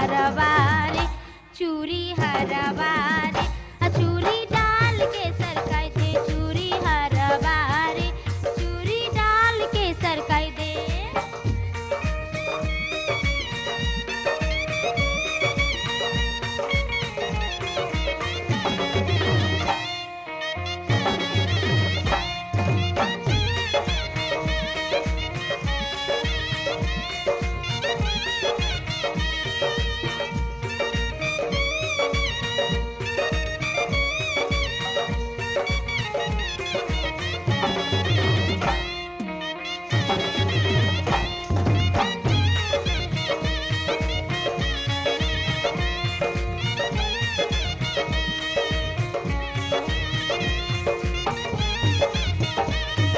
हरवारे चूरी हरवारे चूरी डाल के सरकाई दे चूरी हरवारे चूरी डाल के सरकाई दे।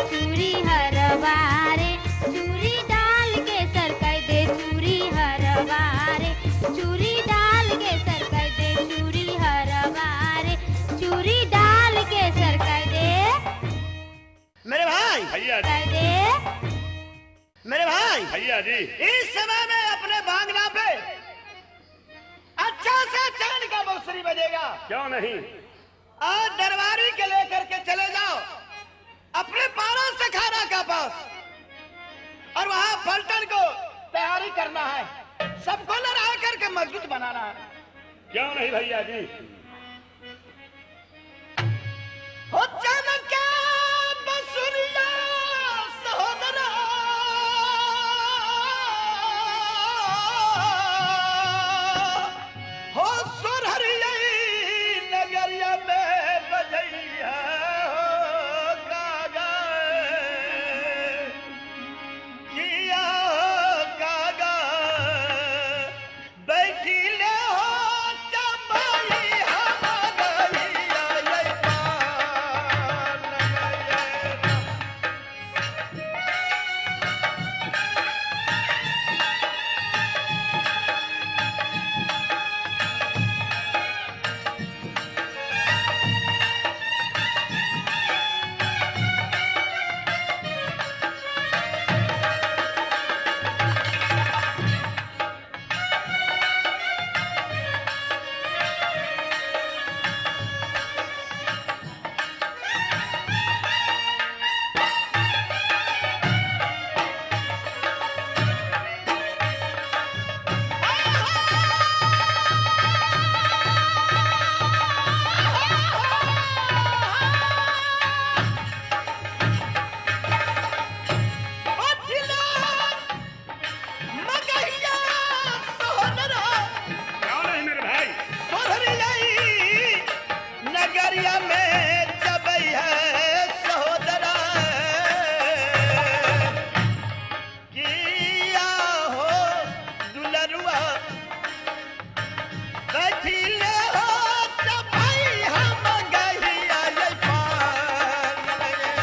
चूरी हरवारे चूरी डाल के सरकाई दे चूरी हरवारे चूरी डाल के सरकाई दे चूरी हरवारे चूरी डाल के सरकाई दे। मेरे भाई भैया सरकाई जी, दे। मेरे भाई भैया जी, इस समय में अपने बांगला पे अच्छा से चरण का बंसुरी बजेगा क्यों नहीं? और दरबारी के लेकर के चले जाओ अपने पारा सखारा का पास और वहां पलटन को तैयारी करना है, सबको लड़ा करके मजबूत बनाना है। क्यों नहीं भैया जी? हो चमका बंसुरिया सहोदरा हो सुरहरिया नगरिया में बजैया हो कागा किया कागा बैठी ले हो चमाई हम गइया ये पान गइया। क्यों नहीं मेरे भाई? नगरिया में जबई है सहोदरा किया हो दुलरुआ बैठी ले हो जबई हम गइया ये पान गइया।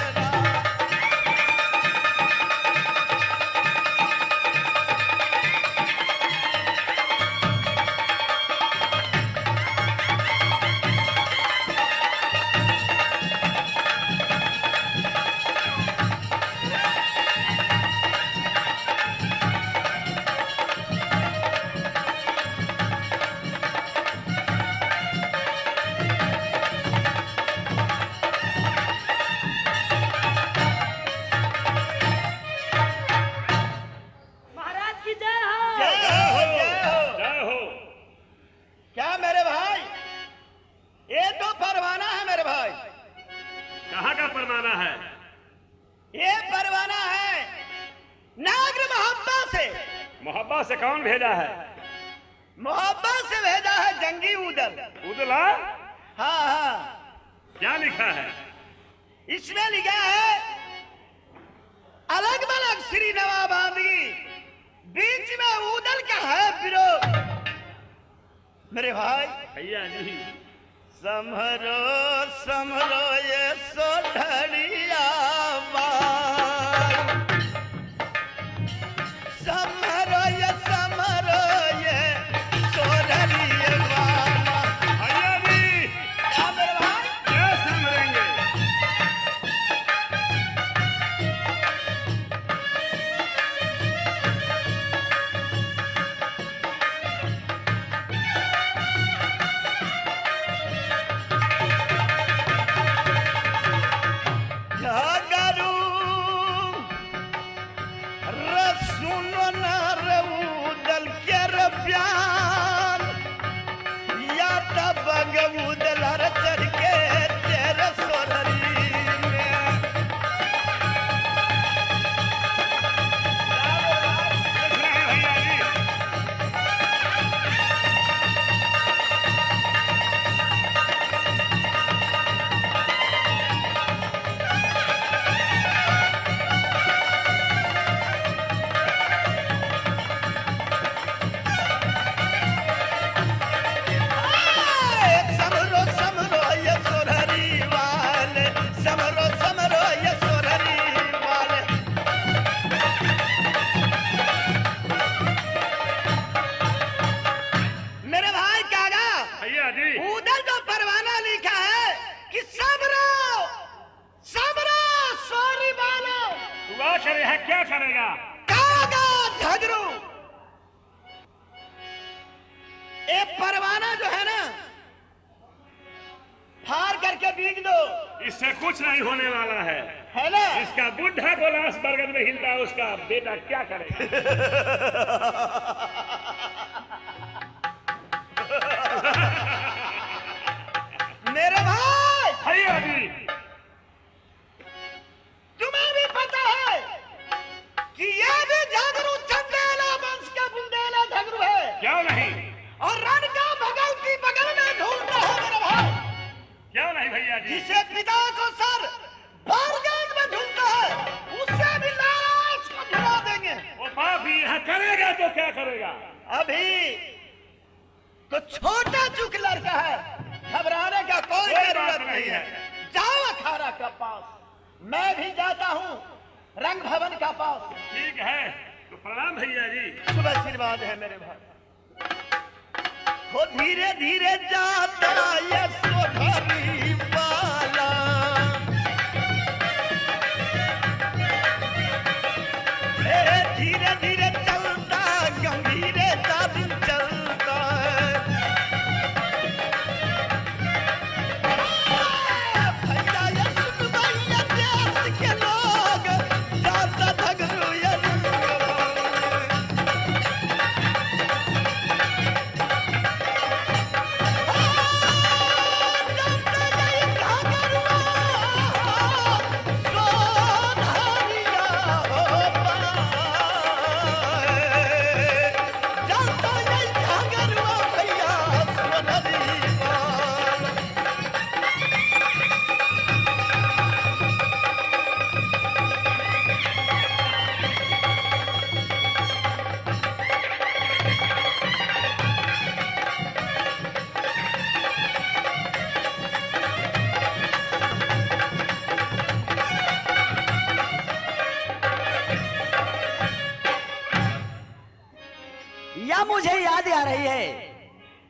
महाराज की जय हो। जय हो, जय हो। जय हो। क्या मेरे भाई ये तो परवाना है मेरे भाई, कहाँ का परवाना है? ये परवाना है नागर मोहब्बत से। मोहब्बत से कौन भेजा है? मोहब्बत से भेजा है जंगी उदल। उदला? हाँ हाँ, क्या लिखा है? इसमें लिखा है अलग बलग श्री नवाबांदगी बीच में उदल का है विरोध। मेरे भाई भैया जी, समरो समरो ये सोढ़िया बाई समरो ये सोढ़िया बाबा। भैया जी, क्या मेरे भाई? क्या समझेंगे? क्या करेगा? कागा झगड़ू, ये परवाना जो है ना, फाड़ करके बीग दो। इससे कुछ नहीं होने वाला है ना? इसका बुढ़ा गोलास बरगद में हिलता है, उसका बेटा क्या करेगा? मेरे भाई, भैया जी, तुम्हें भी पता है कि ये भी झगड़ू चंदेला वंश का बुंदेला झगड़ू है। क्यों नहीं? और रण का बगल की बगल में ढूंढता है मेरे भाई। क्यों नहीं भैया जी? जिसे पिता को सर बारगेट में ढूंढता है, उससे भी लाश को ढुला देंगे। वो बाप ही यहाँ करेगा तो क्या करेगा? अभी तो छोटा चुक लड़का है, घबराने का कोई जरूरत नहीं है। जाओ अखाड़ा का पास, मैं भी जाता हूँ रंग भवन का पास। ठीक है, तो प्रणाम भैया जी। शुभ आशीर्वाद है मेरे भाई। हो धीरे धीरे जाता ये सोधरी वाला, धीरे धीरे चलता गंभीरे दिन चलता है। भैया ये सुन भैया देश के लोग, जाता झगड़ू ये या मुझे याद आ रही है,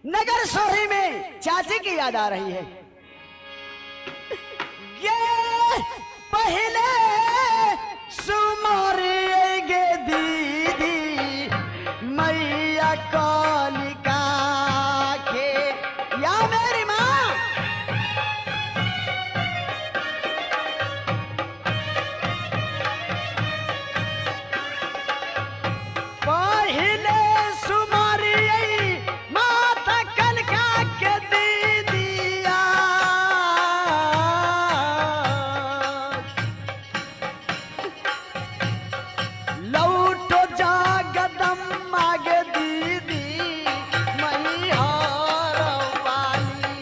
नगर सोहरी में चाची की याद आ रही है। ये पहले सुमोरी गे दीदी मैया कालिका के, या मेरी माँ पहले सुमारी माता कनका के दीदिया, लौटो जागदम आगे दीदी मैहर वाली।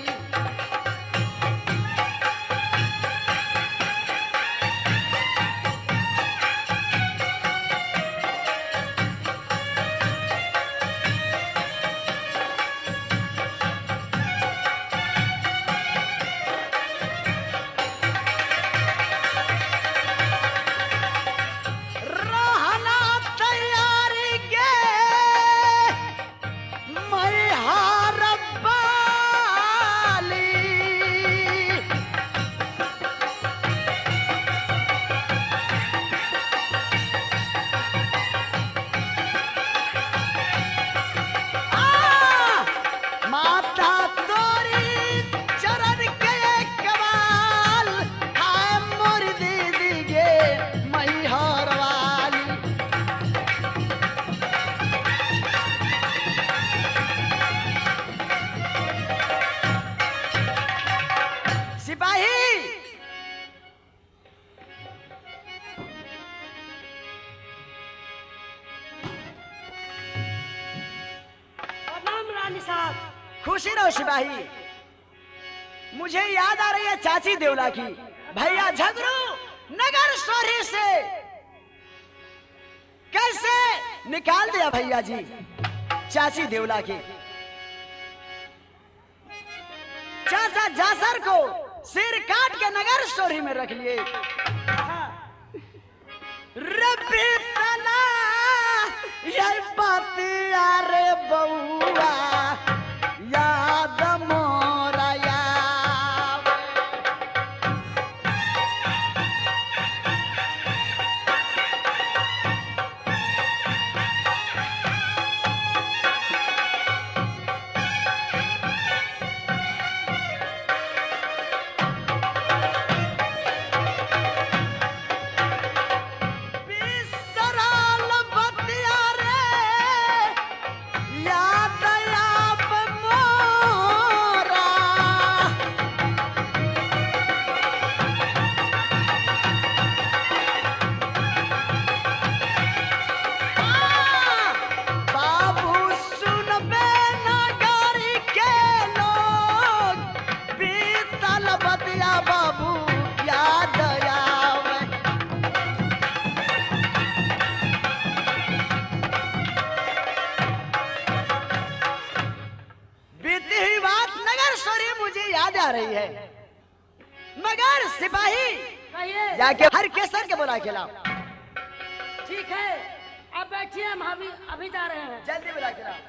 रहना तैयारी गे मैहर वाली, माता तोरी चरण के कमाल, हाय मोर दीदी गे मैहर वाली। सिपाही प्रणाम रानी साहब। खुशी रहो सिपाही। मुझे याद आ रही है चाची देवला की। भैया झगड़ू नगर सोहरी से कैसे निकाल दिया भैया जी चाची देवला के। चाचा जासर को सिर काट के नगर सोहरी में रख लिए। रबी तना ये बातिया रे बउआ याद मोरा यावे। जा रही है, मगर सिपाही कहिए। जाके हर केसर के बुला के लाओ। ठीक है, अब बैठिए, हम अभी जा रहे हैं। जल्दी बुला के लाओ।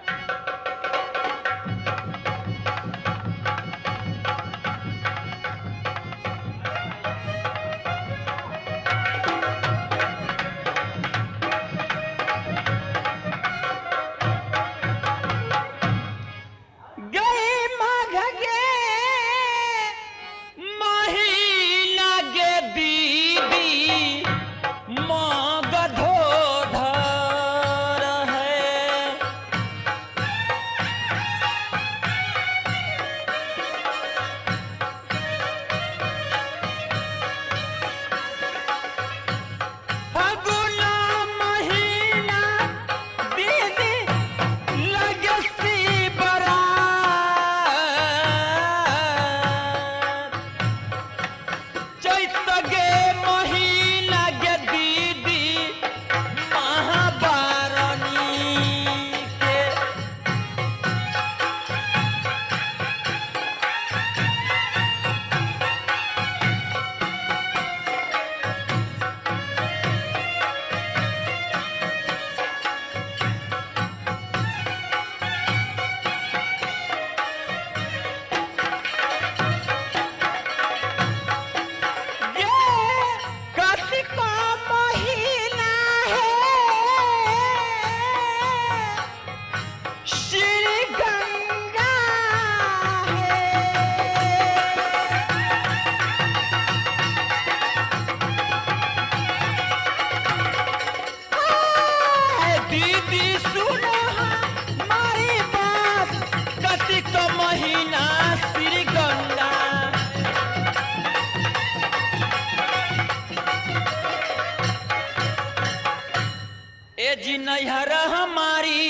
जी नैहरा हमारी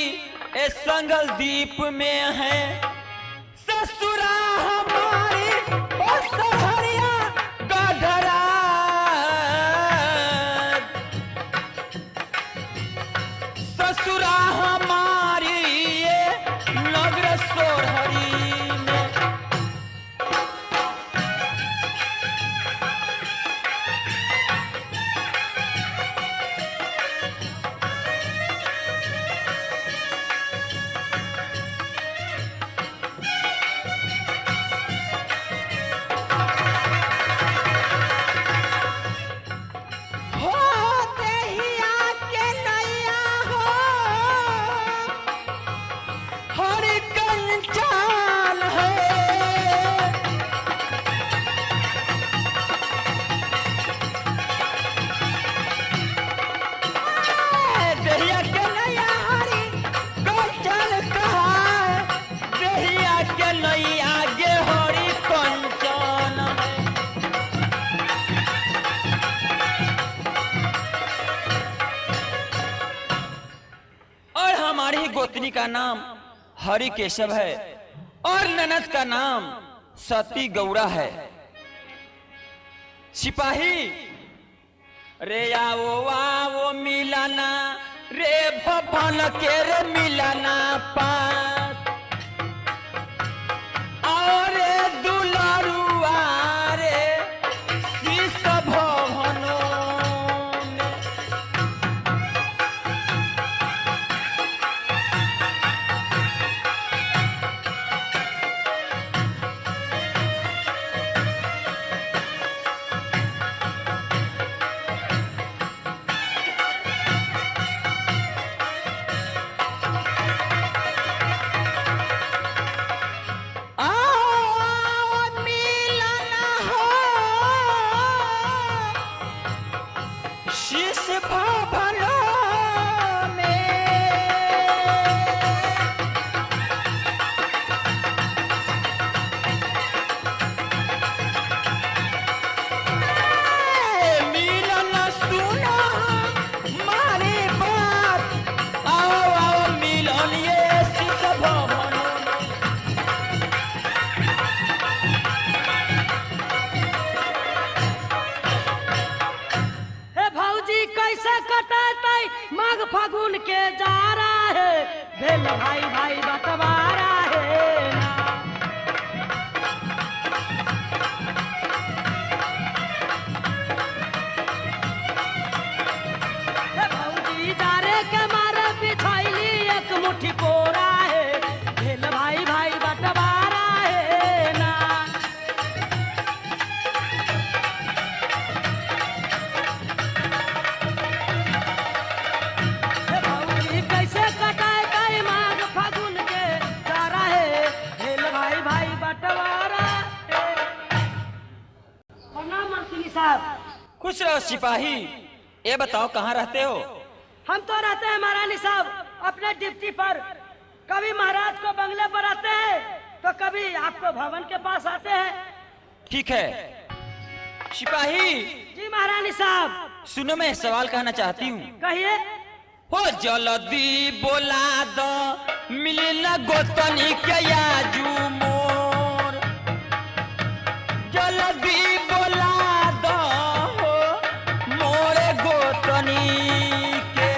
ए संगल दीप में है, ससुरा हमारी ओ सहरिया गढ़रा, ससुरा हमारी ये नगर सोहरी में। गोतनी का नाम हरि केशव है और ननद का नाम सती गौरा है। सिपाही रे आओ मिलाना रे भवन के रे मिलाना पास और दुलारुआ रे शीश भवनों में। माघ फागुन के जा रहा है, भेल भाई भाई बंटवारा है ना। खुश रहो सिपाही। ये बताओ कहाँ रहते हो? हम तो रहते हैं महारानी साहब अपने ड्यूटी पर। कभी महाराज को बंगले पर आते हैं तो कभी आपको भवन के पास आते हैं। ठीक है सिपाही। जी महारानी साहब। सुनो, मैं सवाल कहना चाहती हूँ। कहिए। हो जल्दी बोला दो मिले न गोतनी के याजू मोर। जल्दी बोला दो मोरे गोतनी के।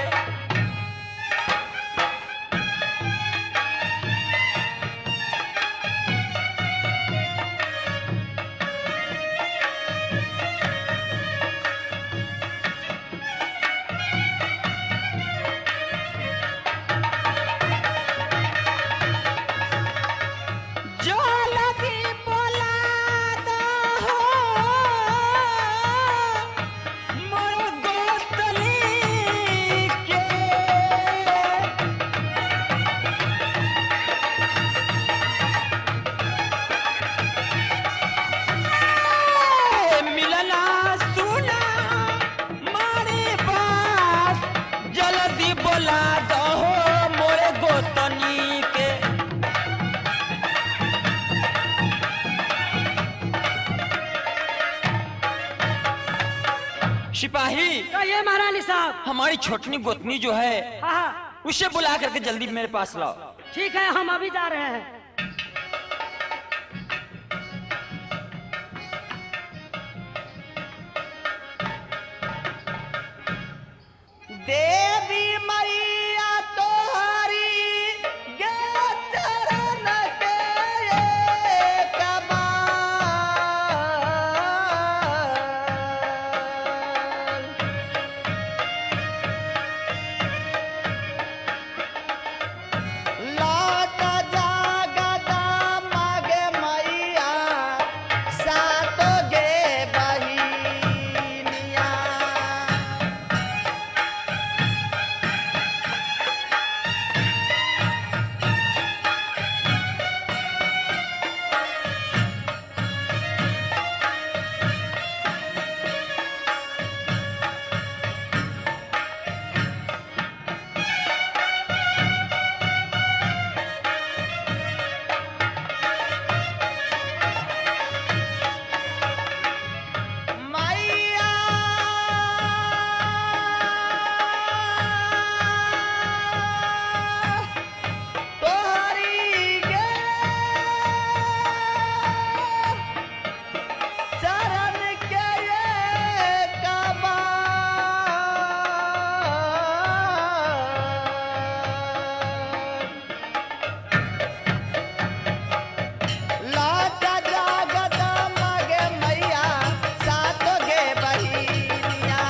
जल्दी बोला दो मोरे गोतनी के। मिलना सुना मारे पास। जल्दी बोला दो मोरे गोतनी के। सिपाही, कहिए महारानी साहब। हमारी छोटनी गोतनी जो है हाँ हाँ उसे बुला करके जल्दी मेरे पास लाओ। ठीक है, हम अभी जा रहे हैं। देवी मैया तोहरी गे चरण के कमाल। लौट जागदा मागे मैया सातो गे बहिनिया। मैया तोहरी गे चरण के कमाल। लौट जागत मागे मैया सातो गे बहिनिया।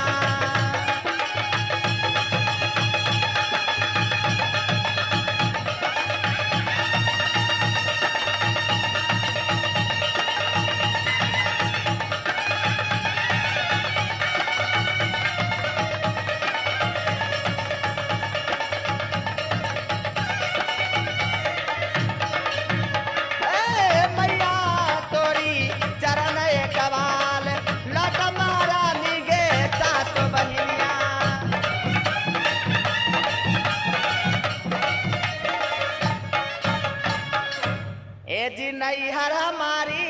ए मैया तोरी चरण कवाल। लौट महारानी गे सातो बहिनिया। ए जी नैहर हमारी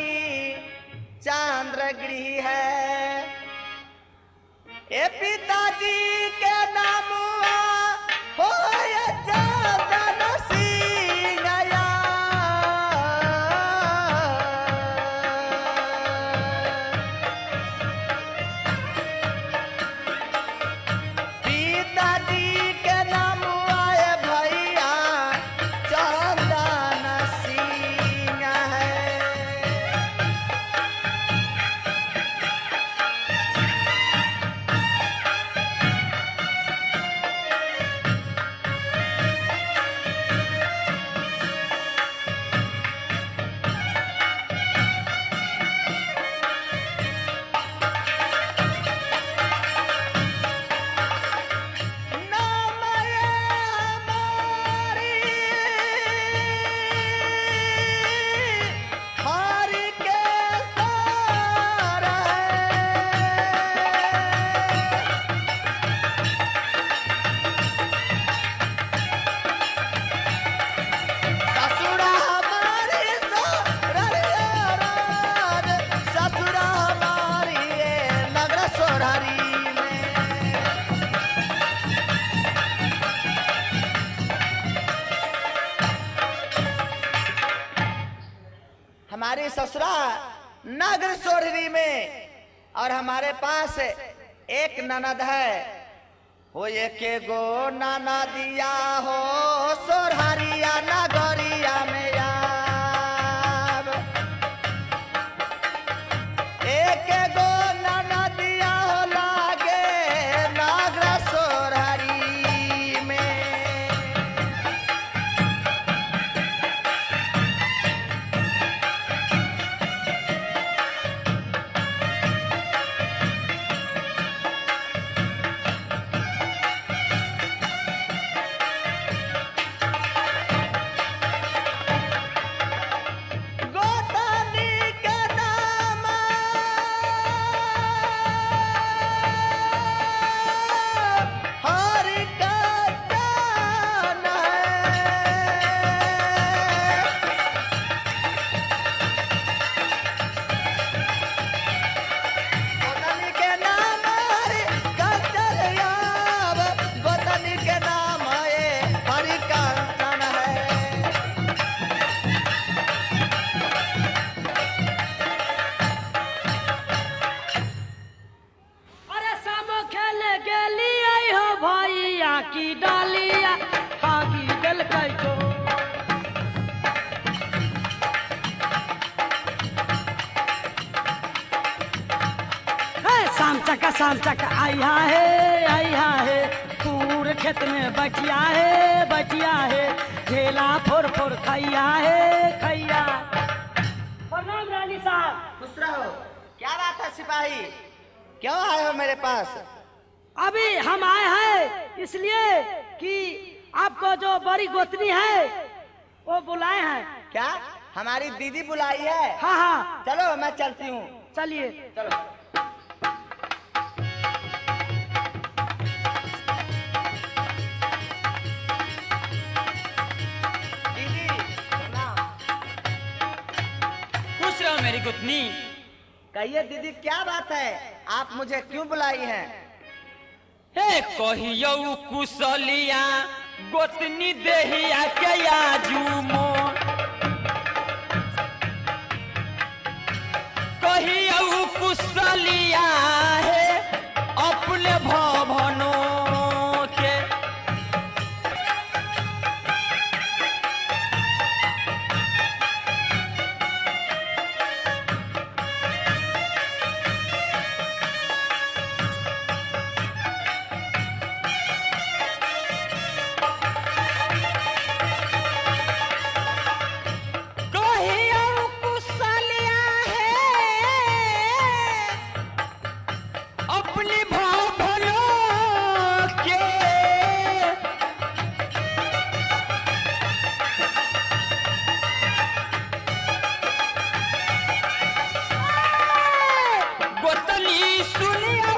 चांद्र गृह है। ए पिताजी के नाम हो ये चंदन सिंहया। पिताजी के नाम आए भैया चंदन सिंह है। हमारी ससुरा नगर सोढ़री में, और हमारे पास एक ननद है, वो एक गो नाना दिया हो सोढ़रिया नगरिया में आब। एक गो नाना दिया हो लागे नगर सोढ़री में। गोतनी के नाम हरि का जान है। गोतनी के नाम हरि का चलियाब, गोतनी के नाम हरि का जान है। अरे सब खेले गेली आई हो भैया की डालिया भागी गल कैको। शाम चका आइया है पूरे खेत में बचिया है झेला फोर फोर खैया खैया। प्रणाम रानी साहब। खुश रहो। क्या बात है सिपाही, क्यों आए हो मेरे पास? अभी हम आए हैं इसलिए कि आपको जो बड़ी गोतनी है वो बुलाए हैं। क्या हमारी दीदी बुलाई है? हाँ हाँ चलो मैं चलती हूँ। चलिए। चलो। दीदी प्रणाम। खुश रहो मेरी गुतनी। कहिए दीदी क्या बात है, आप मुझे क्यों बुलाई हैं? हे कहियो कुशलिया गोतनी देहिया के आजुमो, कहियो कुशलिया है अपने भवनों के। कहियो कुशलिया है अपने भवनों के। गोतनी सुनिया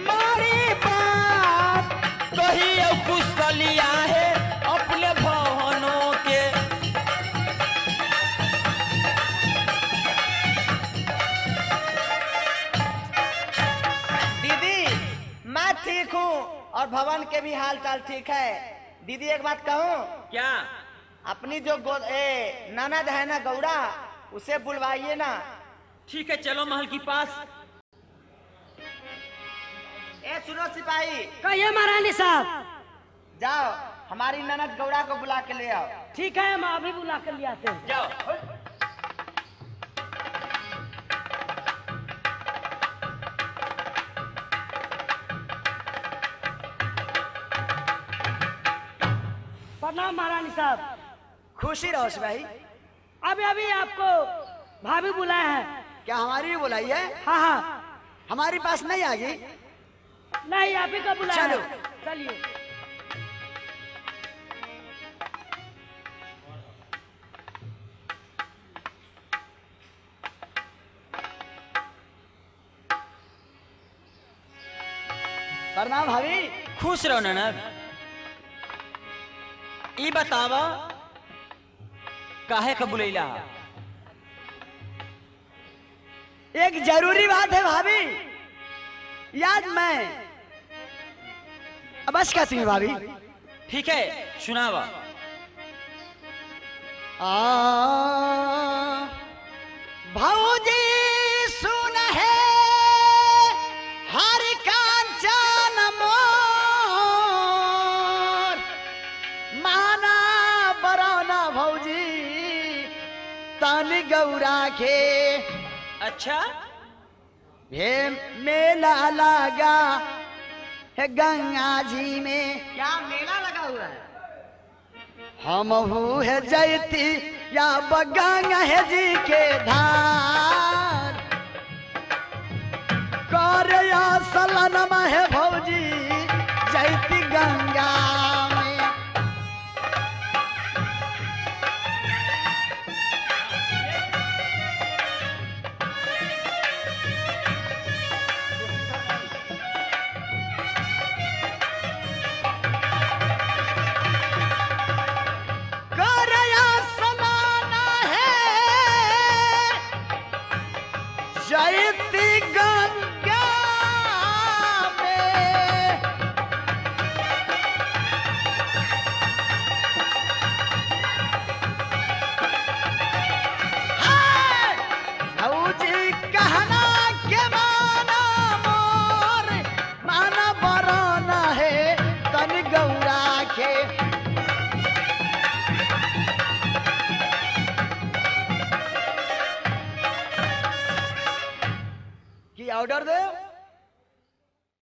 मारी बात, कहियो कुशलिया है अपने भवनों के। दीदी मैं ठीक हूँ और भवन के भी हाल चाल ठीक है। दीदी एक बात कहूँ, क्या? अपनी जो ननद है ना गौड़ा, उसे बुलवाइए ना। ठीक है चलो महल के पास। ए सुनो सिपाही, कहिए महारानी साहब। जाओ हमारी ननद गौड़ा को बुला के ले आओ। ठीक है हम अभी बुला कर ले आते हैं। जाओ। प्रणाम महारानी साहब। खुशी रहो सिपाही। अभी अभी आपको भाभी बुलाए हैं। क्या हमारी भी बुलाई है? हाँ हाँ हमारी पास नहीं आ गई? नहीं आप ही को बुलाया चलो। है। चलिए। प्रणाम भाभी। खुश रहो ननद। ई बतावा काहे का बुलैला? एक जरूरी बात है भाभी, याद मैं बस कहती हूँ भाभी। ठीक है सुनावा। तन गौरा के। अच्छा, हे मेला लगा है गंगा जी में। क्या मेला लगा हुआ है? हम है जैती या गंगा है जी के धार कर या सलनमा है भौजी जैती गंगा में। करया समाना है जयती गंगा में। हाय! भौजी कहना के माना मोर माना बराना है तन गौरा के। की ऑर्डर दे